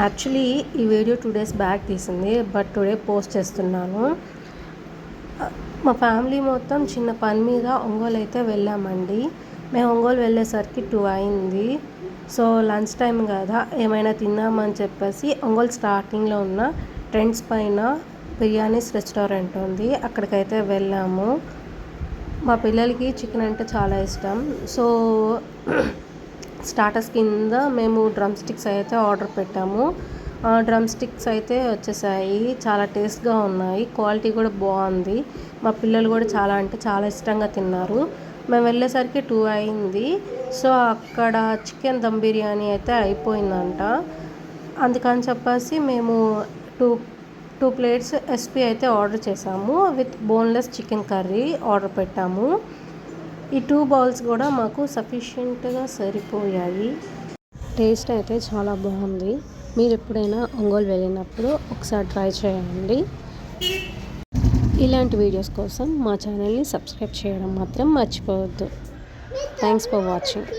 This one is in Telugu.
యాక్చువల్లీ ఈ వీడియో 2 డేస్ బ్యాక్ తీసింది, బట్ టుడే పోస్ట్ చేస్తున్నాను. మా ఫ్యామిలీ మొత్తం చిన్న పని మీద ఒంగోలు అయితే వెళ్ళామండి. మేము ఒంగోలు వెళ్ళేసరికి 2 అయింది. సో లంచ్ టైం కదా, ఏమైనా తిందామని చెప్పేసి ఒంగోలు స్టార్టింగ్లో ఉన్న ట్రెండ్స్ పైన బిర్యానీస్ రెస్టారెంట్ ఉంది, అక్కడికైతే వెళ్ళాము. మా పిల్లలకి చికెన్ అంటే చాలా ఇష్టం. సో స్టార్టర్స్ కింద మేము డ్రమ్ స్టిక్స్ అయితే ఆర్డర్ పెట్టాము. డ్రమ్ స్టిక్స్ అయితే వచ్చేసాయి, చాలా టేస్ట్గా ఉన్నాయి, క్వాలిటీ కూడా బాగుంది. మా పిల్లలు కూడా చాలా అంటే చాలా ఇష్టంగా తిన్నారు. మేము వెళ్ళేసరికి 2 అయింది. సో అక్కడ చికెన్ దమ్ బిర్యానీ అయితే అయిపోయిందంట. అందుకని చెప్పేసి మేము టూ ప్లేట్స్ ఎస్పీ అయితే ఆర్డర్ చేసాము, with boneless chicken curry order పెట్టాము. ఈ 2 బౌల్స్ కూడా మాకు సఫిషియెంట్గా సరిపోయాయి. టేస్ట్ అయితే చాలా బాగుంది. మీరు ఎప్పుడైనా ఒంగోలు వెళ్ళినప్పుడు ఒకసారి ట్రై చేయండి. ఇలాంటి వీడియోస్ కోసం మా ఛానల్ని సబ్స్క్రైబ్ చేయడం మాత్రం మర్చిపోవద్దు. Thanks for watching.